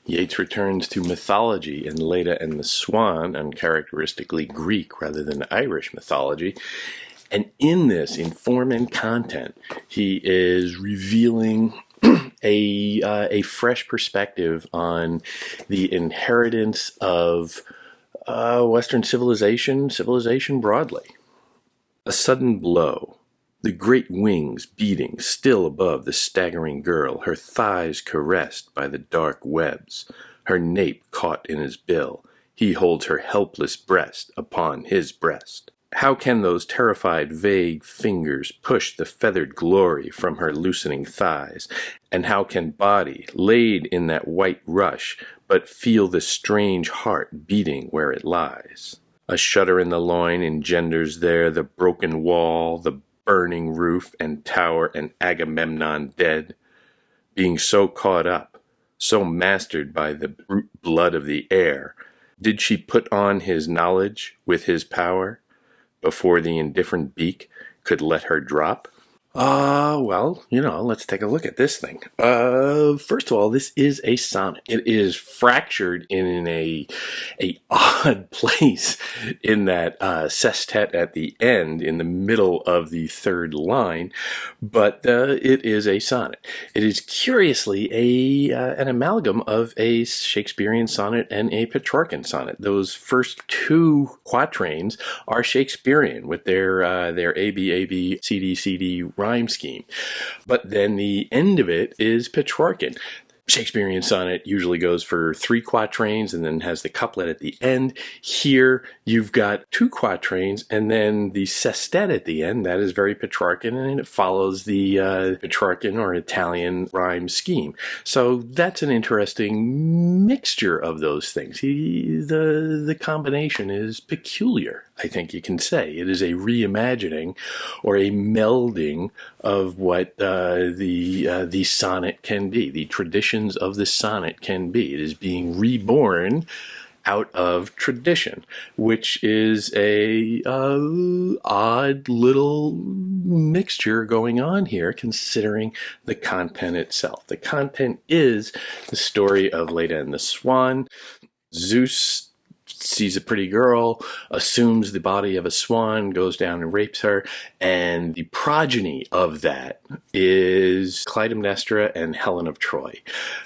Yeats returns to mythology in Leda and the Swan, uncharacteristically Greek rather than Irish mythology. And in this, in form and content, he is revealing a fresh perspective on the inheritance of Western civilization broadly. A sudden blow. The great wings beating still above the staggering girl, her thighs caressed by the dark webs, her nape caught in his bill. He holds her helpless breast upon his breast. How can those terrified, vague fingers push the feathered glory from her loosening thighs? And how can body, laid in that white rush, but feel the strange heart beating where it lies? A shudder in the loin engenders there the broken wall, the burning roof and tower, and Agamemnon dead, being so caught up, so mastered by the brute blood of the air. Did she put on his knowledge with his power before the indifferent beak could let her drop? Well, let's take a look at this thing. First of all, this is a sonnet. It is fractured in a odd place in that sestet at the end, in the middle of the third line, but it is a sonnet. It is curiously an amalgam of a Shakespearean sonnet and a Petrarchan sonnet. Those first two quatrains are Shakespearean with their A B C D rhyme scheme. But then the end of it is Petrarchan. Shakespearean sonnet usually goes for 3 quatrains and then has the couplet at the end. Here you've got 2 quatrains and then the sestet at the end. That is very Petrarchan, and it follows the Petrarchan or Italian rhyme scheme. So that's an interesting mixture of those things. The combination is peculiar, I think you can say. It is a reimagining or a melding of what the sonnet can be, the traditions of the sonnet can be. It is being reborn out of tradition, which is a odd little mixture going on here, considering the content itself. The content is the story of Leda and the Swan. Zeus sees a pretty girl, assumes the body of a swan, goes down and rapes her, and the progeny of that is Clytemnestra and Helen of Troy.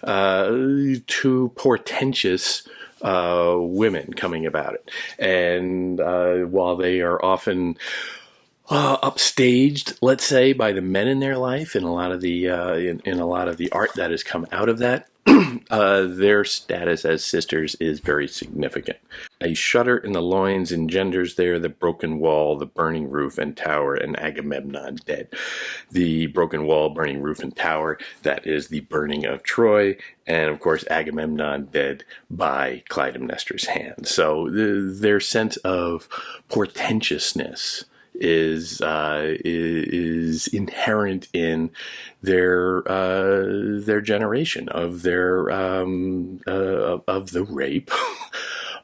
2 portentous women coming about it. And while they are often upstaged, let's say, by the men in their life, in a lot of the in a lot of the art that has come out of that, their status as sisters is very significant. A shudder in the loins engenders there the broken wall, the burning roof and tower, and Agamemnon dead. The broken wall, burning roof, and tower, that is the burning of Troy, and of course Agamemnon dead by Clytemnestra's hand. So their sense of portentousness is inherent in their generation of their of the rape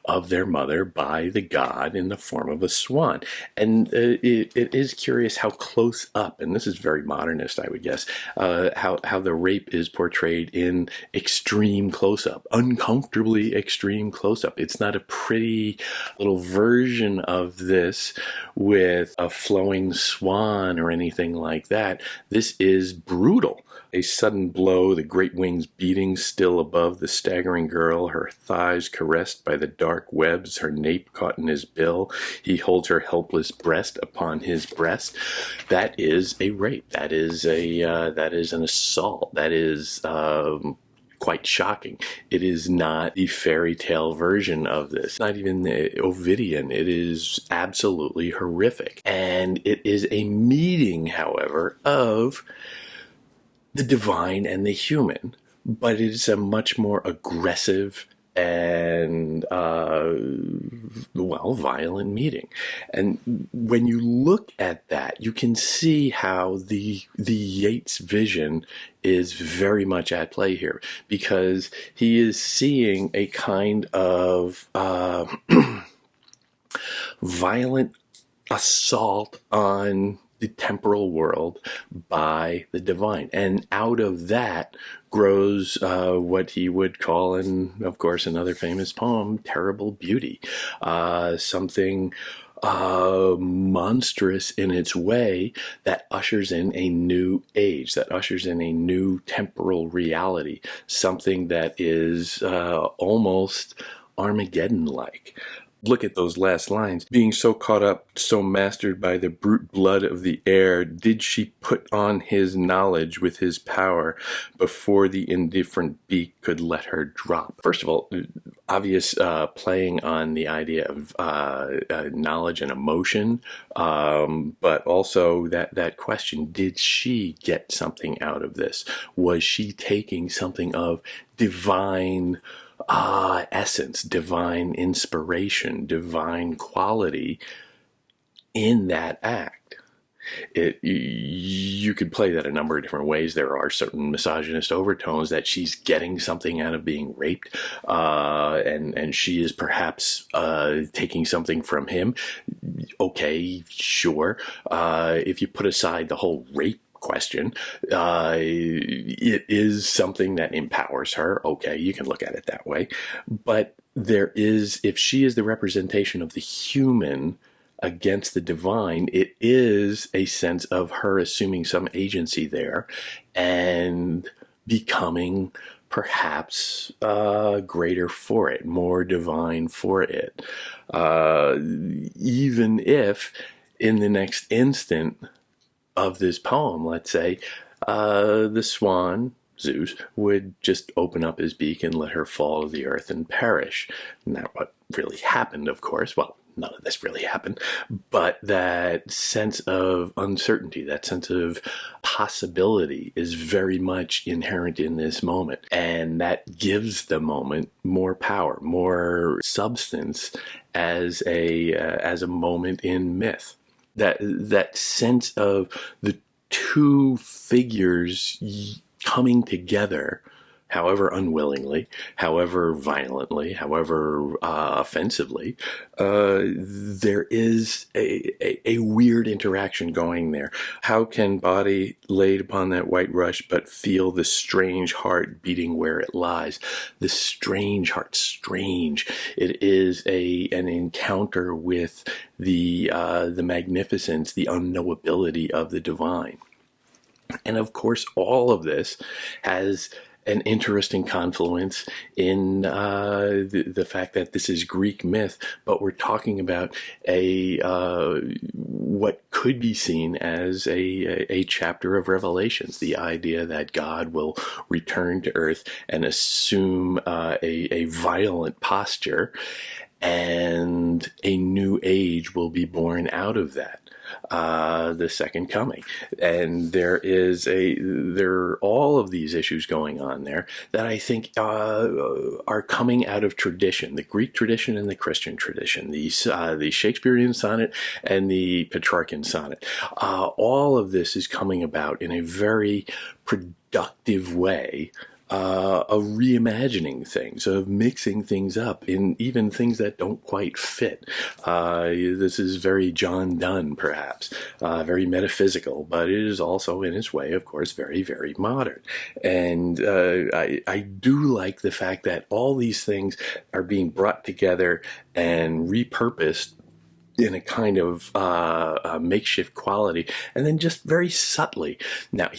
of their mother by the god in the form of a swan. And it is curious how close up, and this is very modernist, I would guess, how the rape is portrayed in extreme close-up, uncomfortably extreme close-up. It's not a pretty little version of this with a flowing swan or anything like that. This is brutal. A sudden blow, the great wings beating still above the staggering girl, her thighs caressed by the dark webs, her nape caught in his bill. He holds her helpless breast upon his breast. That is a rape. That is an assault. That is quite shocking. It is not the fairy tale version of this, not even the Ovidian. It is absolutely horrific. And it is a meeting, however, of the divine and the human, but it is a much more aggressive and violent meeting. And when you look at that, you can see how the Yeats vision is very much at play here, because he is seeing a kind of violent assault on the temporal world by the divine. And out of that grows what he would call, in, of course, another famous poem, terrible beauty. Something monstrous in its way that ushers in a new age, that ushers in a new temporal reality, something that is almost Armageddon-like. Look at those last lines. Being so caught up, so mastered by the brute blood of the air, did she put on his knowledge with his power before the indifferent beak could let her drop? First of all, obvious playing on the idea of knowledge and emotion, but also that question, did she get something out of this? Was she taking something of divine essence, divine inspiration, divine quality in that act? You could play that a number of different ways. There are certain misogynist overtones that she's getting something out of being raped, and she is perhaps taking something from him. Okay, sure. If you put aside the whole rape question, it is something that empowers her. Okay, you can look at it that way. But there is, if she is the representation of the human against the divine, it is a sense of her assuming some agency there and becoming perhaps greater for it, more divine for it. Even if in the next instant of this poem, let's say, the swan, Zeus, would just open up his beak and let her fall to the earth and perish. Not what really happened, of course. Well, none of this really happened, but that sense of uncertainty, that sense of possibility is very much inherent in this moment. And that gives the moment more power, more substance as a moment in myth. That sense of the two figures coming together, however unwillingly, however violently, however offensively, there is a weird interaction going there. How can body laid upon that white rush but feel the strange heart beating where it lies? The strange heart, strange. It is an encounter with the magnificence, the unknowability of the divine. And of course, all of this has an interesting confluence in the fact that this is Greek myth, but we're talking about what could be seen as a chapter of Revelations, the idea that God will return to earth and assume a violent posture, and a new age will be born out of that. The second coming, and there are all of these issues going on there that I think are coming out of tradition, the Greek tradition and the Christian tradition, the Shakespearean sonnet and the Petrarchan sonnet. All of this is coming about in a very productive way, of reimagining things, of mixing things up in even things that don't quite fit. This is very John Donne, perhaps, very metaphysical, but it is also in its way, of course, very, very modern. And I do like the fact that all these things are being brought together and repurposed in a kind of makeshift quality, and then just very subtly. Now,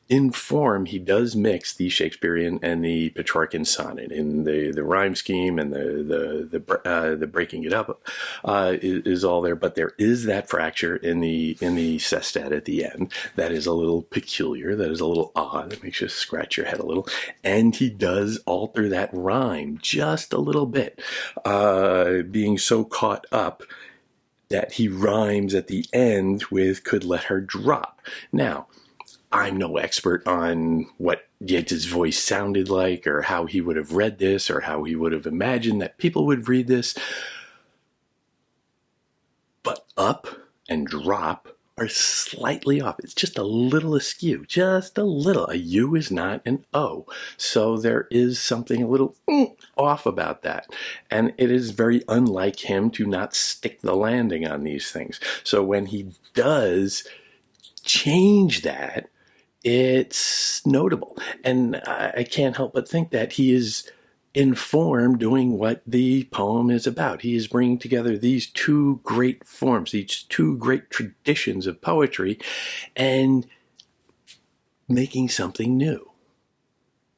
in form, he does mix the Shakespearean and the Petrarchan sonnet in the rhyme scheme, and the breaking it up is all there. But there is that fracture in the sestet at the end that is a little peculiar, that is a little odd, that makes you scratch your head a little. And he does alter that rhyme just a little bit, being so caught up that he rhymes at the end with could let her drop. Now, I'm no expert on what Yeats' voice sounded like, or how he would have read this, or how he would have imagined that people would read this. But up and drop are slightly off. It's just a little askew, just a little. A U is not an O. So there is something a little off about that. And it is very unlike him to not stick the landing on these things. So when he does change that, it's notable. And I can't help but think that he is informed doing what the poem is about. He is bringing together these two great forms, these two great traditions of poetry, and making something new.